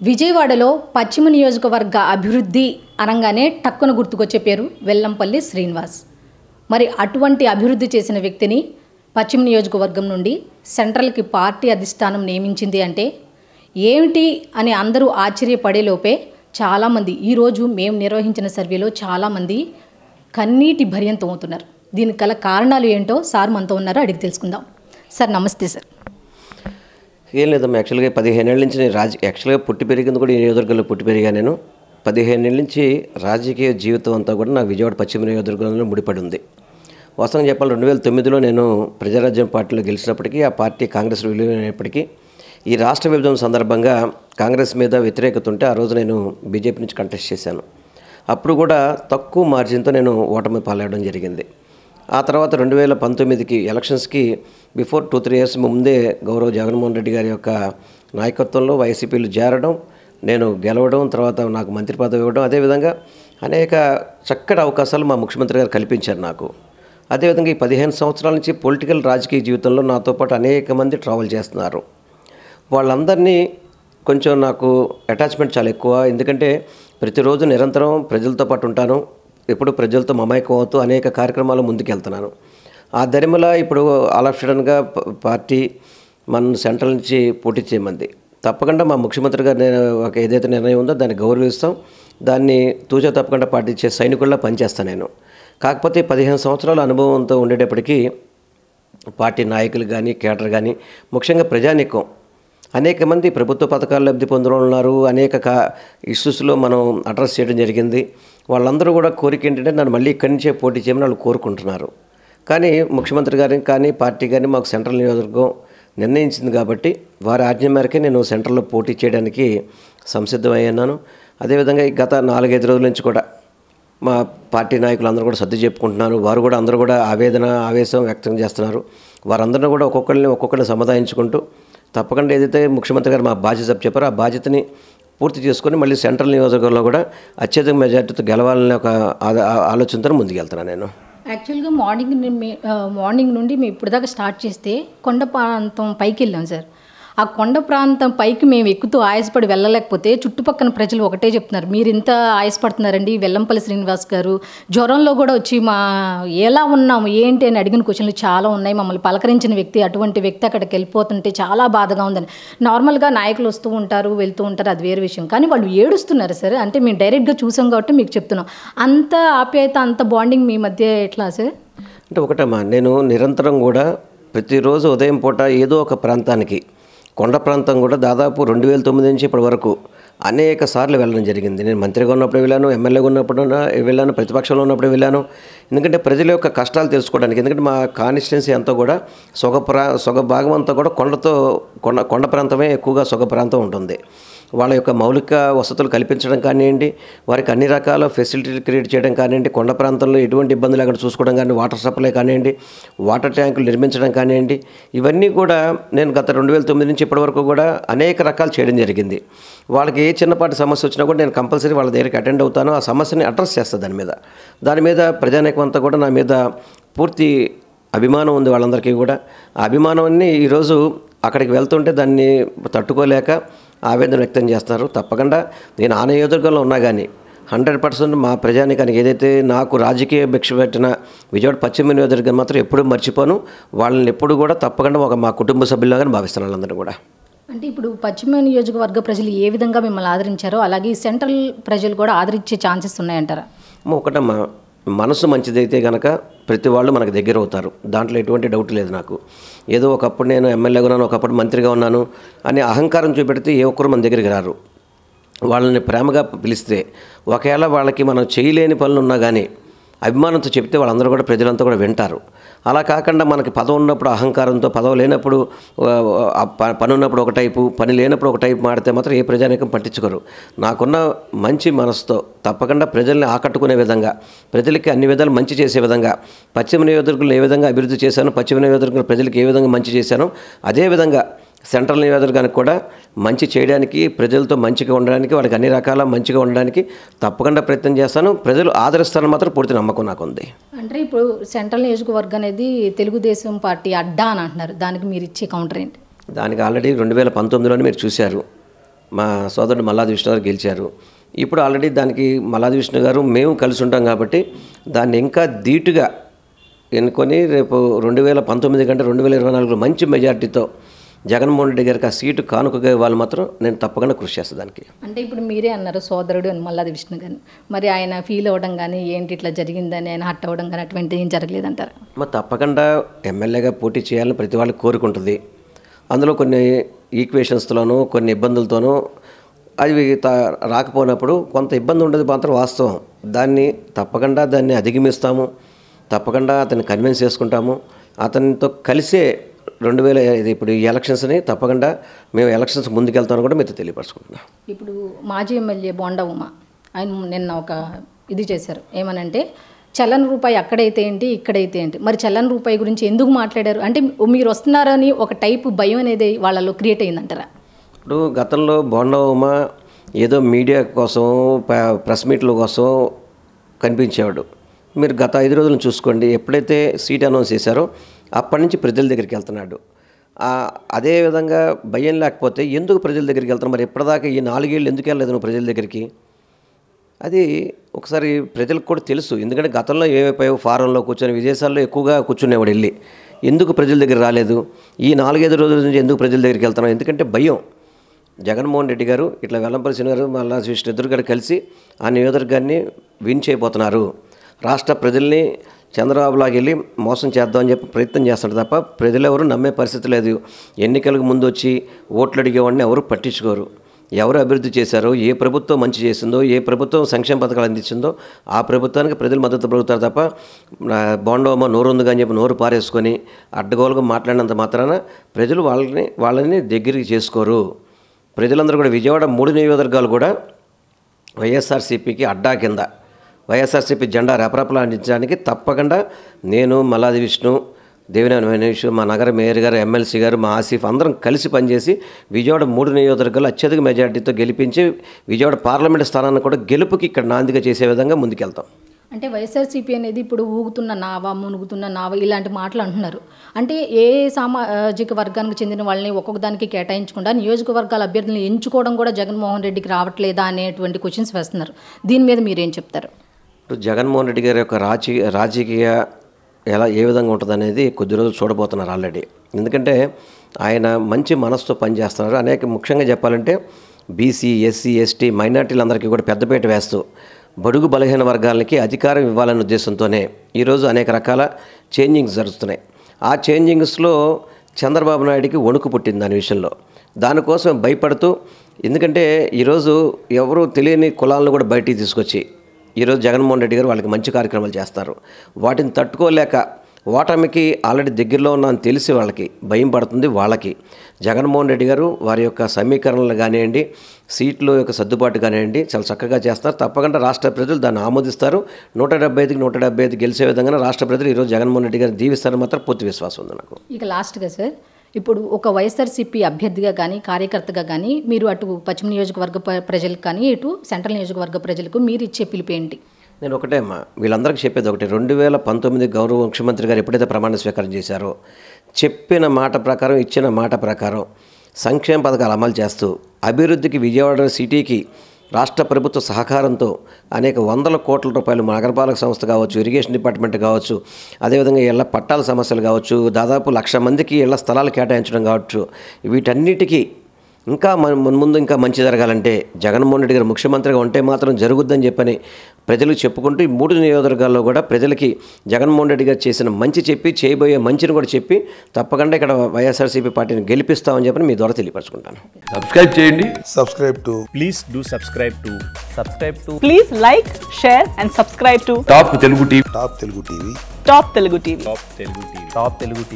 విజయవాడలో పశ్చిమ నియోజకవర్గ అభివృద్ధి అనగానే టక్కున గుర్తుకొచ్చే పేరు వెల్లంపల్లి శ్రీనివాస్. మరి అటువంటి అభివృద్ధి చేసిన వ్యక్తిని పశ్చిమ నియోజకవర్గం నుండి సెంట్రల్కి పార్టీ అధిష్టానం నియమించింది అంటే ఏమిటి అని అందరూ ఆశ్చర్యపడేలోపే చాలామంది ఈరోజు మేము నిర్వహించిన సర్వేలో చాలామంది కన్నీటి భర్యంతం అవుతున్నారు. దీనికి గల కారణాలు ఏంటో సార్ మనతో ఉన్నారు, అడిగి తెలుసుకుందాం. సార్ నమస్తే. సార్ ఏం లేదమ్మా, యాక్చువల్గా 15 ఏళ్ళ నుంచి నేను యాక్చువల్గా పుట్టి పెరిగింది కూడా ఈ నియోజకవర్గంలో పుట్టి పెరిగా. నేను 15 ఏళ్ళ నుంచి రాజకీయ జీవితం అంతా కూడా నాకు విజయవాడ పశ్చిమ నియోజకవర్గంలో ముడిపడి ఉంది. వాస్తవంగా చెప్పాలి, 2009లో నేను ప్రజారాజ్యం పార్టీలో గెలిచినప్పటికీ ఆ పార్టీ కాంగ్రెస్ విలీనమైనప్పటికీ ఈ రాష్ట్ర విభజన సందర్భంగా కాంగ్రెస్ మీద వ్యతిరేకత ఉంటే ఆ రోజు నేను బీజేపీ నుంచి కంటెస్ట్ చేశాను. అప్పుడు కూడా తక్కువ మార్జిన్తో నేను ఓటమి పాలవడం జరిగింది. ఆ తర్వాత 2019కి ఎలక్షన్స్కి బిఫోర్ 2-3 ఇయర్స్ ముందే గౌరవ జగన్మోహన్ రెడ్డి గారి యొక్క నాయకత్వంలో వైసీపీలు చేరడం, నేను గెలవడం, తర్వాత నాకు మంత్రి పదవి ఇవ్వడం, అదేవిధంగా అనేక చక్కటి అవకాశాలు మా ముఖ్యమంత్రి గారు కల్పించారు నాకు. అదేవిధంగా ఈ 15 సంవత్సరాల నుంచి పొలిటికల్ రాజకీయ జీవితంలో నాతో పాటు అనేక మంది ట్రావెల్ చేస్తున్నారు. వాళ్ళందరినీ కొంచెం నాకు అటాచ్మెంట్ చాలా ఎక్కువ. ఎందుకంటే ప్రతిరోజు నిరంతరం ప్రజలతో పాటు ఉంటాను, ఎప్పుడు ప్రజలతో మమైకం అవుతూ అనేక కార్యక్రమాలు ముందుకెళ్తున్నాను. ఆ దరిమిల ఇప్పుడు ఆల్ ఆఫ్ సడన్గా పార్టీ మన సెంట్రల్ నుంచి పోటీ చేయమంది. తప్పకుండా మా ముఖ్యమంత్రి గారు ఒక ఏదైతే నిర్ణయం ఉందో దాన్ని గౌరవిస్తాం, దాన్ని తూచా తప్పకుండా పాటించే సైనికుల్లా పనిచేస్తాను నేను. కాకపోతే 15 సంవత్సరాల అనుభవంతో ఉండేటప్పటికీ పార్టీ నాయకులు కానీ కేడర్ కానీ ముఖ్యంగా ప్రజానీకం అనేక మంది ప్రభుత్వ పథకాలు లబ్ధి పొందడం ఉన్నారు. అనేక ఇష్యూస్లో మనం అడ్రస్ చేయడం జరిగింది. వాళ్ళందరూ కూడా కోరిక ఏంటంటే నన్ను మళ్ళీ ఇక్కడి నుంచే పోటీ చేయమని వాళ్ళు కోరుకుంటున్నారు. కానీ ముఖ్యమంత్రి గారిని కానీ పార్టీ కానీ మాకు సెంట్రల్ నియోజకవర్గం నిర్ణయించింది కాబట్టి వారి ఆజ్ఞ మేరకే నేను సెంట్రల్లో పోటీ చేయడానికి సంసిద్ధమయ్యాను. అదేవిధంగా గత 4-5 రోజుల నుంచి కూడా మా పార్టీ నాయకులు అందరూ కూడా సర్ది చెప్పుకుంటున్నారు. వారు కూడా అందరూ కూడా ఆవేశం వ్యక్తం చేస్తున్నారు. వారందరినీ కూడా ఒక్కొక్కరిని సమాధానించుకుంటూ తప్పకుండా ఏదైతే ముఖ్యమంత్రి గారు మా బాధ్యత చెప్పారో ఆ బాధ్యతని పూర్తి చేసుకొని మళ్ళీ సెంట్రల్ నియోజకవర్గంలో కూడా అత్యధిక మెజార్టీతో గెలవాలనే ఒక ఆలోచనతో ముందుకెళ్తున్నాను నేను. యాక్చువల్గా మార్నింగ్ నుండి మేము ఇప్పుడు దాకా స్టార్ట్ చేస్తే కొండ ప్రాంతం పైకి వెళ్ళాం సార్. ఆ కొండ ప్రాంతం పైకి మేము ఎక్కుతూ ఆయాసపడి వెళ్ళలేకపోతే చుట్టుపక్కల ప్రజలు ఒకటే చెప్తున్నారు, మీరు ఇంత ఆయాసపడుతున్నారండి వెల్లంపల్లి శ్రీనివాస్ గారు జ్వరంలో కూడా వచ్చి మా ఎలా ఉన్నాము ఏంటి అని అడిగిన క్వశ్చన్లు చాలా ఉన్నాయి. మమ్మల్ని పలకరించిన వ్యక్తి అటువంటి వ్యక్తి అక్కడికి వెళ్ళిపోతుంటే చాలా బాధగా ఉందని. నార్మల్గా నాయకులు వస్తూ ఉంటారు వెళ్తూ ఉంటారు, అది వేరే విషయం. కానీ వాళ్ళు ఏడుస్తున్నారు సార్. అంటే మేము డైరెక్ట్గా చూసాం కాబట్టి మీకు చెప్తున్నాం. అంత ఆప్యాయత అంత బాండింగ్ మీ మధ్య ఎట్లా సార్? అంటే ఒకటమ్మా, నేను నిరంతరం కూడా ప్రతిరోజు ఉదయం పూట ఏదో ఒక ప్రాంతానికి, కొండ ప్రాంతం కూడా దాదాపు 2009 నుంచి ఇప్పటి వరకు అనేక సార్లు వెళ్ళడం జరిగింది. నేను మంత్రిగా ఉన్నప్పుడు వెళ్ళాను, ఎమ్మెల్యేగా ఉన్నప్పుడు వెళ్ళాను, ప్రతిపక్షంలో ఉన్నప్పుడు వెళ్ళాను. ఎందుకంటే ప్రజల యొక్క కష్టాలు తెలుసుకోవడానికి. ఎందుకంటే మా కాన్స్టిట్యున్సీ అంతా కూడా సొగ భాగం అంతా కూడా కొండ ప్రాంతమే ఎక్కువగా సొగ ప్రాంతం ఉంటుంది. వాళ్ళ యొక్క మౌలిక వసతులు కల్పించడం కానివ్వండి, వారికి అన్ని రకాల ఫెసిలిటీలు క్రియేట్ చేయడం కానివ్వండి, కొండ ప్రాంతంలో ఎటువంటి ఇబ్బందులు అక్కడ చూసుకోవడం కానీ, వాటర్ సప్లై కానివ్వండి, వాటర్ ట్యాంకులు నిర్మించడం కానివ్వండి, ఇవన్నీ కూడా నేను గత 2009 నుంచి ఇప్పటి వరకు కూడా అనేక రకాలు చేయడం జరిగింది. వాళ్ళకి ఏ చిన్నపాటి సమస్య వచ్చినా కూడా నేను కంపల్సరీ వాళ్ళ దగ్గరికి అటెండ్ అవుతాను, ఆ సమస్యని అడ్రస్ చేస్తాను. దాని మీద ప్రజానీకం అంతా కూడా నా మీద పూర్తి అభిమానం ఉంది వాళ్ళందరికీ కూడా. ఆ అభిమానాన్ని ఈరోజు అక్కడికి వెళ్తుంటే దాన్ని తట్టుకోలేక ఆవేదన వ్యక్తం చేస్తున్నారు. తప్పకుండా నేను ఆ నియోజకవర్గంలో ఉన్నా కానీ 100% మా ప్రజానీకానికి ఏదైతే నాకు రాజకీయ భిక్ష పెట్టిన విజయవాడ పశ్చిమ నియోజకవర్గం మాత్రం ఎప్పుడూ మర్చిపోను. వాళ్ళని ఎప్పుడు కూడా తప్పకుండా మా కుటుంబ సభ్యులుగానే భావిస్తున్నాను వాళ్ళందరూ కూడా. అంటే ఇప్పుడు పశ్చిమ నియోజకవర్గ ప్రజలు ఏ విధంగా మిమ్మల్ని ఆదరించారో అలాగే సెంట్రల్ ప్రజలు కూడా ఆదరించే ఛాన్సెస్ ఉన్నాయంటారా? ఒకటమ్మా, మనసు మంచిదైతే కనుక ప్రతి వాళ్ళు మనకు దగ్గర అవుతారు, దాంట్లో ఎటువంటి డౌట్ లేదు నాకు. ఏదో ఒకప్పుడు నేను ఎమ్మెల్యేగా ఉన్నాను, ఒకప్పుడు మంత్రిగా ఉన్నాను అని అహంకారం చూపెడితే ఏ ఒక్కరు మన దగ్గరికి రారు. వాళ్ళని ప్రేమగా పిలిస్తే ఒకవేళ వాళ్ళకి మనం చేయలేని పనులు ఉన్నా కానీ అభిమానంతో చెప్తే వాళ్ళందరూ కూడా ప్రజలంతా కూడా వింటారు. అలా కాకుండా మనకి పదవి ఉన్నప్పుడు అహంకారంతో, పదవి లేనప్పుడు పని ఉన్నప్పుడు ఒక టైపు, పని లేనప్పుడు ఒక టైపు మాడితే మాత్రం ఏ ప్రజానీకం పట్టించుకోరు. నాకున్న మంచి మనసుతో తప్పకుండా ప్రజల్ని ఆకట్టుకునే విధంగా, ప్రజలకి అన్ని విధాలు మంచి చేసే విధంగా, పశ్చిమ నియోజకవర్గంలో ఏ విధంగా అభివృద్ధి చేశాను, పశ్చిమ నియోజకవర్గంలో ప్రజలకు ఏ విధంగా మంచి చేశానో అదేవిధంగా సెంట్రల్ నియోజకవర్గానికి కూడా మంచి చేయడానికి, ప్రజలతో మంచిగా ఉండడానికి, వాళ్ళకి అన్ని రకాల మంచిగా ఉండడానికి తప్పకుండా ప్రయత్నం చేస్తాను. ప్రజలు ఆదరిస్తారని మాత్రం పూర్తి నమ్మకం నాకు ఉంది. అంటే ఇప్పుడు సెంట్రల్ నియోజకవర్గం అనేది తెలుగుదేశం పార్టీ అడ్డా అని అంటున్నారు, దానికి మీరు ఇచ్చే కౌంటర్ ఏంటి? దానికి ఆల్రెడీ 2019లోనే మీరు చూశారు. మా సోదరుడు మల్లాది విష్ణు గారు గెలిచారు. ఇప్పుడు ఆల్రెడీ దానికి మల్లాది విష్ణు గారు మేము కలిసి ఉంటాం కాబట్టి దాన్ని ఇంకా ధీటుగా ఎన్నుకొని రేపు 2019 కంటే 2024లో మంచి మెజార్టీతో జగన్మోహన్ రెడ్డి గారికి ఆ సీటు కానుకగా ఇవ్వాలి మాత్రం నేను తప్పకుండా కృషి చేస్తాను దానికి. అంటే ఇప్పుడు మీరే అన్నారు సోదరుడు అని మల్లాది విష్ణు గారిని, మరి ఆయన ఫీల్ అవ్వడం కానీ ఏంటి ఇట్లా జరిగిందని ఆయన హట్ అవ్వడం కానీ అటువంటి ఏం జరగలేదంటారు? మరి తప్పకుండా ఎమ్మెల్యేగా పోటీ చేయాలని ప్రతి వాళ్ళకి కోరుకుంటుంది. అందులో కొన్ని ఈక్వేషన్స్తోనూ కొన్ని ఇబ్బందులతోనూ అవి రాకపోయినప్పుడు కొంత ఇబ్బంది ఉండదు మాత్రం వాస్తవం. తప్పకుండా దాన్ని అధిగమిస్తాము, తప్పకుండా అతన్ని కన్విన్స్ చేసుకుంటాము. అతనితో కలిసే ఇప్పుడు ఈ ఎలక్షన్స్ని తప్పకుండా మేము ఎలక్షన్స్ ముందుకెళ్తామని కూడా మీతో తెలియపరచుకుంటున్నాం. ఇప్పుడు మాజీ ఎమ్మెల్యే బోండా ఉమ ఆయన నిన్న ఒక ఇది చేశారు, ఏమనంటే చలన రూపాయి అక్కడైతే ఏంటి ఇక్కడైతే ఏంటి, మరి చలన రూపాయి గురించి ఎందుకు మాట్లాడారు అంటే మీరు వస్తున్నారని ఒక టైపు భయం అనేది వాళ్ళలో క్రియేట్ అయిందంటారా? ఇప్పుడు గతంలో బోండా ఉమ ఏదో మీడియా కోసం ప్రెస్ మీట్ల కోసం కనిపించేవాడు. మీరు గత 5 రోజులను చూసుకోండి, ఎప్పుడైతే సీట్ అనౌన్స్ చేశారో అప్పటి నుంచి ప్రజల దగ్గరికి వెళ్తున్నాడు. అదేవిధంగా భయం లేకపోతే ఎందుకు ప్రజల దగ్గరికి వెళ్తున్నాం? మరి ఎప్పటిదాకా ఈ 4 ఏళ్ళు ఎందుకు వెళ్ళలేదు నువ్వు ప్రజల దగ్గరికి? అది ఒకసారి ప్రజలకు కూడా తెలుసు. ఎందుకంటే గతంలో ఏమైపోయావు, ఫారంలో కూర్చొని విదేశాల్లో ఎక్కువగా కూర్చునేవాడు వెళ్ళి, ఎందుకు ప్రజల దగ్గర రాలేదు? ఈ 4-5 రోజుల నుంచి ఎందుకు ప్రజల దగ్గరికి వెళ్తున్నాం? ఎందుకంటే భయం. జగన్మోహన్ రెడ్డి గారు ఇట్లా వెల్లంపల్లి శ్రీను గారు మల్లాది విష్ణు ఇద్దరు గారు కలిసి ఆ నియోజకవర్గాన్ని విన్ చేయబోతున్నారు. రాష్ట్ర ప్రజల్ని చంద్రబాబులాగా వెళ్ళి మోసం చేద్దామని చెప్పి ప్రయత్నం చేస్తారు తప్ప ప్రజలు ఎవరు నమ్మే పరిస్థితి లేదు. ఎన్నికలకు ముందు వచ్చి ఓట్లు అడిగేవాడిని ఎవరు పట్టించుకోరు. ఎవరు అభివృద్ధి చేశారో, ఏ ప్రభుత్వం మంచి చేసిందో, ఏ ప్రభుత్వం సంక్షేమ పథకాలు అందించిందో ఆ ప్రభుత్వానికి ప్రజలు మద్దతు పలుకుతారు తప్ప బోండోమ నోరు ఉందిగా అని చెప్పి నోరు పారేసుకొని అడ్డగోలుగా మాట్లాడినంత మాత్రాన ప్రజలు వాళ్ళని దగ్గరికి చేసుకోరు. ప్రజలందరూ కూడా విజయవాడ 3 నియోజకవర్గాలు కూడా వైఎస్ఆర్సీపీకి అడ్డా కింద వైఎస్ఆర్సీపీ జెండా రెపరెపలాడించడానికి తప్పకుండా నేను, మల్లాది విష్ణు, దేవినేని మనీష్, మా నగర మేయర్ గారు, ఎమ్మెల్సీ గారు, మా ఆసిఫ్ అందరం కలిసి పనిచేసి విజయవాడ 3 నియోజకవర్గాలు అత్యధిక మెజార్టీతో గెలిపించి విజయవాడ పార్లమెంటు స్థానాన్ని కూడా గెలుపుకి ఇక్కడ నాందిగా చేసే విధంగా ముందుకెళ్తాం. అంటే వైఎస్ఆర్సీపీ అనేది ఇప్పుడు ఊగుతున్న నావా, మునుగుతున్న నావా ఇలాంటి మాటలు అంటున్నారు. అంటే ఏ సామాజిక వర్గానికి చెందిన వాళ్ళని ఒక్కొక్క దానికి కేటాయించకుండా నియోజకవర్గాల అభ్యర్థులను ఎంచుకోవడం కూడా జగన్మోహన్ రెడ్డికి రావట్లేదా అనేటువంటి క్వశ్చన్స్ వేస్తున్నారు. దీని మీద మీరేం చెప్తారు? ఇప్పుడు జగన్మోహన్ రెడ్డి గారి యొక్క రాజకీయ ఏ విధంగా ఉంటుంది అనేది కొద్ది రోజులు చూడబోతున్నారు ఆల్రెడీ. ఎందుకంటే ఆయన మంచి మనసుతో పనిచేస్తున్నారు. ముఖ్యంగా చెప్పాలంటే బీసీ, ఎస్సీ, ఎస్టీ, మైనార్టీలందరికీ కూడా పెద్దపీట వేస్తూ బడుగు బలహీన వర్గాలకి అధికారం ఇవ్వాలనే ఉద్దేశంతోనే ఈరోజు అనేక రకాల చేంజింగ్స్ జరుగుతున్నాయి. ఆ చేంజింగ్స్లో చంద్రబాబు నాయుడికి వణుకు పుట్టింది దాని విషయంలో. దానికోసం భయపడుతూ, ఎందుకంటే ఈరోజు ఎవరు తెలియని కులాలను కూడా బయటికి తీసుకొచ్చి ఈరోజు జగన్మోహన్ రెడ్డి గారు వాళ్ళకి మంచి కార్యక్రమాలు చేస్తారు. వాటిని తట్టుకోలేక ఓటమికి ఆల్రెడీ దగ్గరలో ఉన్నామని తెలిసి వాళ్ళకి భయం పడుతుంది. వాళ్ళకి జగన్మోహన్ రెడ్డి గారు వారి యొక్క సమీకరణలు కానివ్వండి, సీట్ల యొక్క సర్దుబాటు కానివ్వండి చాలా చక్కగా చేస్తారు. తప్పకుండా రాష్ట్ర ప్రజలు దాన్ని ఆమోదిస్తారు. 175కి 175 గెలిచే విధంగా రాష్ట్ర ప్రజలు ఈరోజు జగన్మోహన్ రెడ్డి గారిని దీవిస్తారని మాత్రం పూర్తి విశ్వాసం ఉంది నాకు. ఇక లాస్ట్గా సార్, ఇప్పుడు ఒక వైఎస్ఆర్సీపీ అభ్యర్థిగా కానీ కార్యకర్తగా కానీ మీరు అటు పశ్చిమ నియోజకవర్గ ప్రజలకు కానీ ఇటు సెంట్రల్ నియోజకవర్గ ప్రజలకు మీరు ఇచ్చే పిలుపు ఏంటి? నేను ఒకటే అమ్మా, వీళ్ళందరికీ చెప్పేది ఒకటే. 2019 గౌరవ ముఖ్యమంత్రి గారు ఎప్పుడైతే ప్రమాణ స్వీకారం చేశారో చెప్పిన మాట ప్రకారం, ఇచ్చిన మాట ప్రకారం సంక్షేమ పథకాలు అమలు చేస్తూ అభివృద్ధికి విజయవాడ సిటీకి రాష్ట్ర ప్రభుత్వ సహకారంతో అనేక వందల కోట్ల రూపాయలు నగరపాలక సంస్థ కావచ్చు, ఇరిగేషన్ డిపార్ట్మెంట్ కావచ్చు, అదేవిధంగా ఇళ్ల పట్టాల సమస్యలు కావచ్చు, దాదాపు 1,00,000 మందికి ఇళ్ల స్థలాలు కేటాయించడం కావచ్చు, వీటన్నిటికీ ఇంకా ముందు ఇంకా మంచి జరగాలంటే జగన్మోహన్ రెడ్డి గారు ముఖ్యమంత్రిగా ఉంటే మాత్రం జరుగుద్దని చెప్పని ప్రజలకు చెప్పుకుంటూ ఈ 3 నియోజకవర్గాల్లో కూడా ప్రజలకి జగన్మోహన్ రెడ్డి గారు చేసిన మంచి చెప్పి, చేయబోయే మంచిని కూడా చెప్పి తప్పకుండా ఇక్కడ వైఎస్ఆర్సీపీ పార్టీని గెలిపిస్తామని చెప్పని మీ ద్వారా తెలియపరచుకుంటాను. సబ్స్క్రైబ్ చేయండి. Please do subscribe to. Please like, share and subscribe to top Telugu TV. Top Telugu TV. Top Telugu TV.